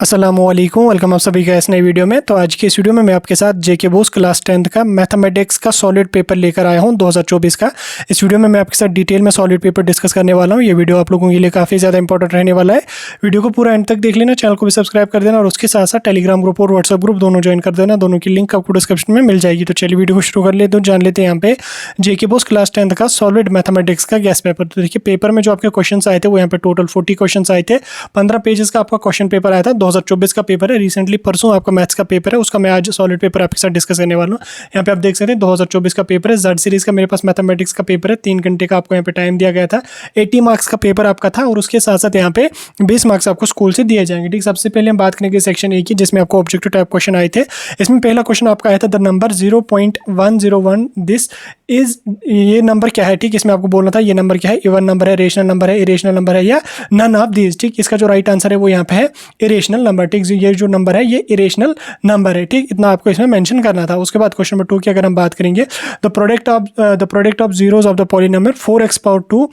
अस्सलामुअलैकुम, वेलकम आप सभी का इस नई वीडियो में। तो आज की इस वीडियो में मैं आपके साथ जेके बोस क्लास 10th का मैथमेटिक्स का सॉलिड पेपर लेकर आया हूं 2024 का। इस वीडियो में मैं आपके साथ डिटेल में सॉलिड पेपर डिस्कस करने वाला हूं। ये वीडियो आप लोगों के लिए काफ़ी ज़्यादा इंपॉर्टेंट रहने वाला है। वीडियो को पूरा एंड तक देख लेना, चैनल को भी सब्सक्राइब कर देना और उसके साथ साथ टेलीग्राम ग्रुप और व्हाट्सअप ग्रुप दोनों ज्वाइन कर देना। दोनों की लिंक आपको डिस्क्रिप्शन में मिल जाएगी। तो चलिए वीडियो को शुरू कर लेते हैं। जान लेते हैं यहाँ पे जेके बोस क्लास 10th का सॉलिड मैथमेटिक्स का गैस पेपर। तो देखिए पेपर में जो आपके क्वेश्चन आए थे वो यहाँ पे टोटल 40 क्वेश्चन आए थे। 15 पेजेस का आपका क्वेश्चन पेपर आया था। 2024 का पेपर है, रिसेंटली परसों आपका मैथ्स का पेपर है, उसका मैं आज सॉलिड पेपर आपके साथ डिस्कस करने वाला हूँ। यहाँ पे आप देख सकते हैं 2024 का पेपर है। जेड सीरीज का मेरे पास मैथमेटिक्स का पेपर है। 3 घंटे का आपको यहाँ पे टाइम दिया गया था। 80 मार्क्स का पेपर आपका था और उसके साथ साथ यहाँ पे 20 मार्क्स आपको स्कूल से दिए जाएंगे। ठीक, सबसे पहले हम बात करेंगे सेक्शन ए की, जिसमें आपको ऑब्जेक्टिव टाइप क्वेश्चन आए थे। इसमें पहला क्वेश्चन आपका आया था द नंबर 0.101 दिस इज, ये नंबर क्या है। ठीक, इसमें आपको बोलना था ये नंबर क्या है, इवन नंबर है, रेशनल नंबर है, इरेशनल नंबर है या नन ऑफ दीज। ठीक, इसका जो राइट आंसर है वो यहाँ पे है इरेशनल नंबर। ठीक, ये जो नंबर है ये इरेशनल नंबर है। ठीक, इतना आपको इसमें मेंशन करना था। उसके बाद क्वेश्चन नंबर 2 की अगर हम बात करेंगे, the product of zeros of the polynomial 4x power 2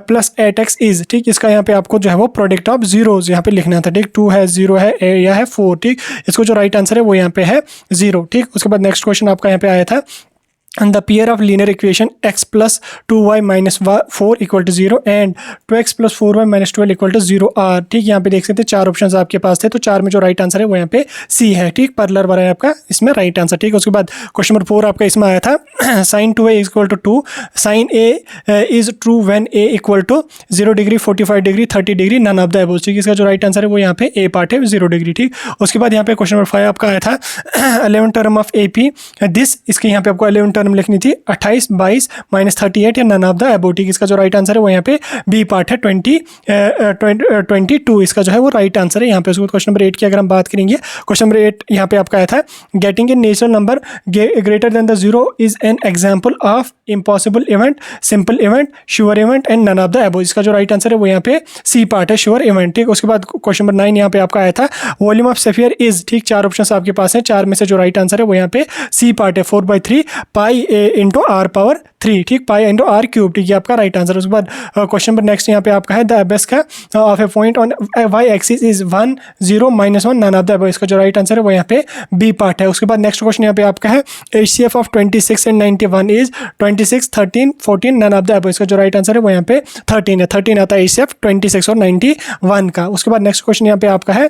plus 8x is. ठीक, इसका यहाँ पे आपको जो है वो प्रोडक्ट ऑफ जीरोज यहाँ पे लिखना था। ठीक, 2 है, 0 है या है 4। ठीक, इसको जो राइट आंसर है वो यहाँ पे है 0। ठीक, उसके बाद नेक्स्ट क्वेश्चन आपका यहाँ पे आया था and the pair of linear equation x plus 2y minus 4 equal to 0 and 2x plus 4y minus 12 equal to 0 are। ठीक, यहाँ पे देख सकते हैं 4 ऑप्शंस आपके पास थे, तो 4 में जो राइट आंसर है वो यहाँ पे सी है। ठीक, पैरेलल वाला है आपका इसमें राइट आंसर। ठीक, उसके बाद क्वेश्चन नंबर 4 आपका इसमें आया था sin 2a equal to 2 sin a is true when a equal to 0 degree 45 degree 30 degree none of the above. ठीक, इसका जो राइट आंसर है वो यहाँ पे ए पार्ट है 0 डिग्री। ठीक, उसके बाद यहाँ पे क्वेश्चन नंबर 5 आपका आया था 11 term of A P this, इसके यहाँ पे आपको 11 टर्म लिखनी थी 28 22 -38 या नन ऑफ द अबव। ठीक, इसका जो राइट आंसर है वो यहाँ पे बी पार्ट है 22। इसका जो है वो राइट आंसर है यहाँ पे। उसके बाद क्वेश्चन नंबर 8 की अगर हम बात करेंगे, क्वेश्चन नंबर 8 यहाँ पे आपका आया था getting a natural number greater than the 0 is an example of impossible event, simple event, sure event and none of the above. इसका जो राइट आंसर है वो यहाँ पे सी पार्ट है श्योर इवेंट। ठीक, उसके बाद क्वेश्चन नंबर 9 यहाँ पे आपका आया था वॉल्यूम ऑफ सेफियर इज। ठीक, 4 ऑप्शन आपके पास हैं, 4 में से जो राइट आंसर है वो यहाँ पे सी पार्ट है 4/3 पाई इंटू आर पावर 3। ठीक, पाई इंटू आर क्यूब। ठीक, ये आपका राइट आंसर है। उसके बाद क्वेश्चन नंबर नेक्स्ट यहाँ पे आपका है the abscissa of a point on y axis is 1 0 -1 none of the above. इसका जो राइट आंसर है वो यहाँ पे बी पार्ट है। उसके बाद नेक्स्ट क्वेश्चन यहाँ पे आपका है HCF of 26 and 91 is 26 13 14 none of the above. इसका जो राइट आंसर है वो यहाँ पे 13 है। 13 आता है HCF 26 और 91 का। उसके बाद नेक्स्ट क्वेश्चन यहाँ पे आपका है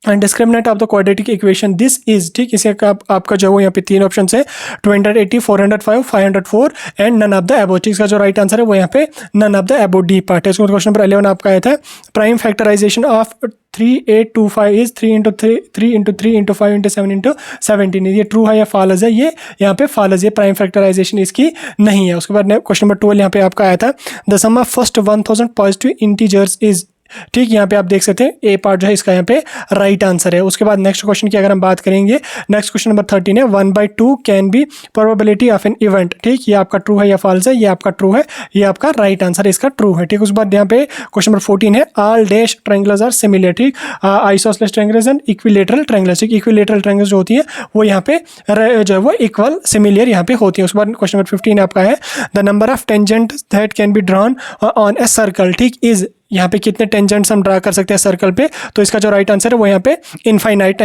discriminant of the quadratic equation this is. ठीक, इसे आपका जो है यहाँ पे 3 ऑप्शन है 280 405 504 and none of the above. ठीक, इसका जो राइट आंसर है वो यहाँ पे none of the above D part है। क्वेश्चन नंबर 11 आपका आया था प्राइम फैक्टराइजेशन ऑफ 3825 इज 3 × 3 × 3 × 5 × 7 × 17। ये ट्रू है या फॉल्स है, ये यहाँ पे फॉल्स है, प्राइम फैक्टराइजेशन इसकी नहीं है। उसके बाद क्वेश्चन नंबर 12 यहाँ पे आपका आया था the sum of first 1000 positive integers is. ठीक, यहाँ पे आप देख सकते हैं ए पार्ट जो है इसका यहाँ पे राइट आंसर है। उसके बाद नेक्स्ट क्वेश्चन की अगर हम बात करेंगे, नेक्स्ट क्वेश्चन नंबर 13 है 1/2 can be probability of an event. ठीक, ये आपका ट्रू है या फॉल्स है, ये आपका ट्रू है, ये आपका राइट आंसर है, इसका ट्रू है। ठीक, उसके बाद यहाँ पे क्वेश्चन नंबर 14 है all dash triangles are similar. ठीक, isosceles triangles and equilateral triangles. ठीक, इक्विलेटरल ट्रायंगल्स जो होती है वो यहाँ पे जो है वो इक्वल सिमिलर यहाँ पे होती है। उसके बाद क्वेश्चन नंबर 15 आपका है the number of tangent that can be drawn on a circle. ठीक, इज, यहाँ पे कितने टेंजेंट्स हम ड्रा कर सकते हैं सर्कल पे, तो इसका जो राइट आंसर है वो यहाँ पे इनफाइनाइट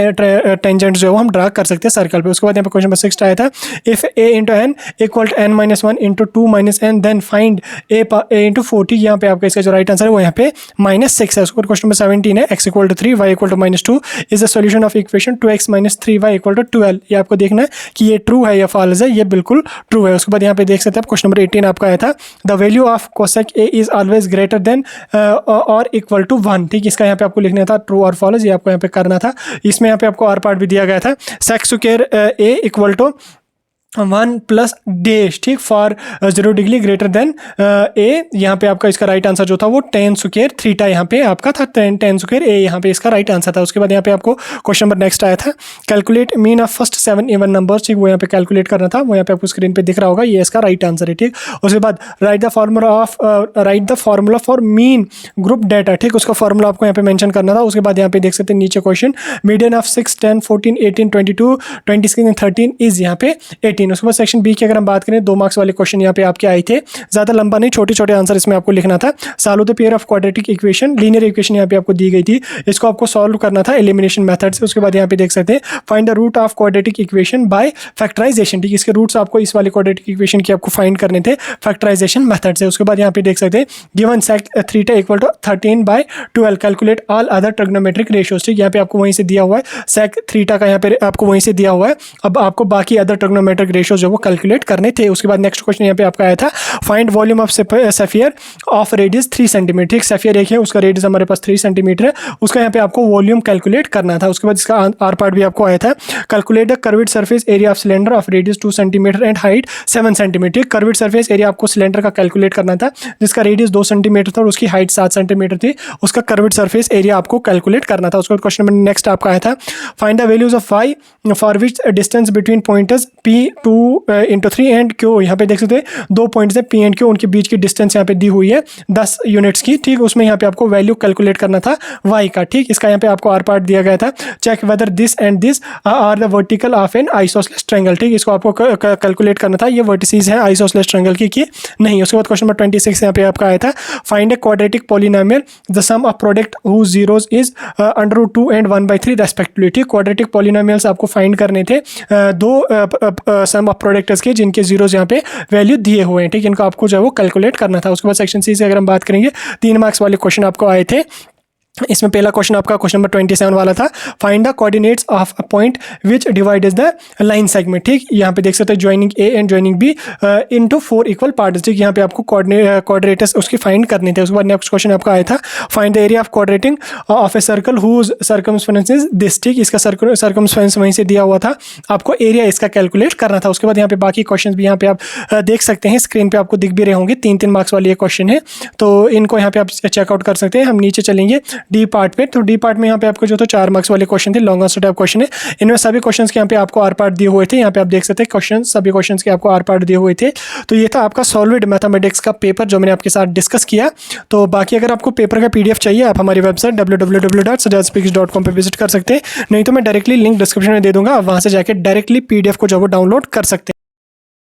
टेंजेंट्स जो है वो हम ड्रा कर सकते हैं सर्कल पे। उसके बाद यहाँ पे क्वेश्चन नंबर 6 आया था if a × n equal to n - 1 × 2 - n then find a × 40। यहाँ पे आपका इसका जो राइट आंसर है वो यहाँ पे -6 है। उसके बाद क्वेश्चन नंबर 17 है x = 3 y = -2 is the solution of equation 2x - 3y = 12। ये आपको देखना है कि ये ट्रू है या फॉल्स है, ये बिल्कुल ट्रू है। उसके बाद यहाँ पे देख सकते हैं आप क्वेश्चन नंबर 18 आपका आया था the value of cosec a is always greater than और इक्वल टू 1। ठीक, इसका यहाँ पे आपको लिखना था ट्रू और फॉल्स, ये आपको यहाँ पे करना था। इसमें यहाँ पे आपको आर पार्ट भी दिया गया था sec square a equal to 1 plus dash. ठीक, for 0 degree greater than a. यहाँ पे आपका इसका राइट आंसर जो था वो 10 स्क्वायर थीटा यहाँ पे आपका था 10 स्क्वायर ए, यहाँ पे इसका राइट आंसर था। उसके बाद यहाँ पे आपको क्वेश्चन नंबर नेक्स्ट आया था calculate mean of first 7 even numbers. ठीक, वो यहाँ पे कैलकुलेट करना था, वो यहाँ पे आपको स्क्रीन पे दिख रहा होगा, ये इसका राइट आंसर है। ठीक, उसके बाद right the formula for mean group data. ठीक, उसका फार्मूला आपको यहाँ पे मेंशन करना था। उसके बाद यहाँ पे देख सकते हैं नीचे क्वेश्चन मीडियन ऑफ 6 10 14 18 22 26 13 इज यहाँ पे 18। 18। उसके बाद सेक्शन बी की अगर हम बात करें 2 मार्क्स वाले क्वेश्चन यहाँ पे आपके आए थे, ज़्यादा लंबा नहीं, छोटे छोटे आंसर इसमें आपको लिखना था। Solve the pair of quadratic equation, linear equation यहाँ पे आपको दी गई थी, इसको आपको सॉल्व करना था एलिमिनेशन मेथड से। उसके बाद यहाँ पे देख सकते हैं find the root of quadratic equation by factorisation, ठीक है, इसके रूट्स आपको इस वाले क्वाड्रेटिक इक्वेशन की आपको फाइंड करने थे फैक्टराइजेशन मेथड से। उसके बाद यहाँ पे देख सकते हैं given sec theta equal to 13/12, calculate all other trigonometric ratios, ठीक, यहाँ पे आपको वहीं से दिया हुआ है सेक थीटा का, यहाँ पे आपको वहीं से दिया हुआ है। अब आपको बाकी अदर ट्रिग्नोमेट्रिक रेशियोज जो वो कैलकुलेट करने थे। उसके बाद नेक्स्ट क्वेश्चन यहाँ पे आपका आया था find volume of sphere of radius 3 centimetre, ठीक, सफियर एक है, उसका रेडियस हमारे पास 3 सेंटीमीटर है, उसका यहाँ पे आपको वॉल्यूम कैलकुलेट करना था। उसके बाद इसका आर पार्ट भी आपको आया था, calculate the curved surface area of cylinder of radius 2 centimetre and height 7 centimetre. Curved surface area आपको सिलेंडर का कैलकुलेट करना था, जिसका रेडियस 2 सेंटीमीटर था और उसकी हाइट 7 सेंटीमीटर थी, उसका कर्व्ड सरफेस एरिया आपको कैलकुलेट करना था। उसके बाद क्वेश्चन नंबर नेक्स्ट आपका आया था find the values of y for which distance between pointers P2 × 3 and Q, यहाँ पे देख सकते हैं 2 पॉइंट्स है P एंड Q, उनके बीच की डिस्टेंस यहाँ पे दी हुई है 10 यूनिट्स की, ठीक, उसमें यहाँ पे आपको वैल्यू कैलकुलेट करना था y का, ठीक, इसका यहाँ पे आपको आर पार्ट दिया गया था, check whether this and this are the vertical of an isosceles triangle, ठीक, इसको आपको कैलकुलेट करना था, ये वर्टिसेस हैं आइसोसेलेस ट्रायंगल की नहीं। उसके बाद क्वेश्चन नंबर 26 यहाँ पे आपका आया था find a quadratic polynomial the sum of product whose zeros is √2 and 1/3 respectively, ठीक, क्वाड्रेटिक पॉलिनोमियल्स आपको फाइंड करने थे दो सम ऑफ प्रोडक्ट्स के जिनके जीरोस यहाँ पे वैल्यू दिए हुए हैं, ठीक, इनको आपको जो है वो कैलकुलेट करना था। उसके बाद सेक्शन सी से अगर हम बात करेंगे 3 मार्क्स वाले क्वेश्चन आपको आए थे। इसमें पहला क्वेश्चन आपका क्वेश्चन नंबर 27 वाला था find the coordinates of a point which divide is the line segment, ठीक, यहाँ पे देख सकते हैं joining A and joining B into 4 equal parts, ठीक, यहाँ पे आपको कोऑर्डिनेट्स उसकी फाइंड करने थे। उसके बाद नेक्स्ट क्वेश्चन आपका आया था find the area of quadrant of a circle whose circumstance is this, ठीक, इसका सर्कमस्टेंस वहीं से दिया हुआ था, आपको एरिया इसका कैलकुलेट करना था। उसके बाद यहाँ पे बाकी क्वेश्चन भी यहाँ पे आप देख सकते हैं, स्क्रीन पे आपको दिख भी रहे होंगे, 3 मार्क्स वाली ये क्वेश्चन है, तो इनको यहाँ पे आप चेकआउट कर सकते हैं। हम नीचे चलेंगे डी पार्ट पे, तो डी पार्ट में यहाँ पे आपको जो तो 4 मार्क्स वाले क्वेश्चन थे, लॉन्ग आंसर टाइप क्वेश्चन है, इनमें सभी क्वेश्चंस के यहाँ पे आपको आर पार्ट दिए हुए थे, यहाँ पे आप देख सकते हैं क्वेश्चन सभी क्वेश्चंस के आपको आर पार्ट दिए हुए थे। तो ये था आपका सॉलिड मैथमेटिक्स का पेपर जो मैंने आपके साथ डिस्कस किया। तो बाकी अगर आपको पेपर का PDF चाहिए आप हमारी वेबसाइट www.sajjadspeaks.com पे विजिट कर सकते हैं, नहीं तो मैं डायरेक्टली लिंक डिस्क्रिप्शन में दे दूंगा, आप वहाँ से जाकर डायरेक्टली PDF को जो वो डाउनलोड कर सकते हैं।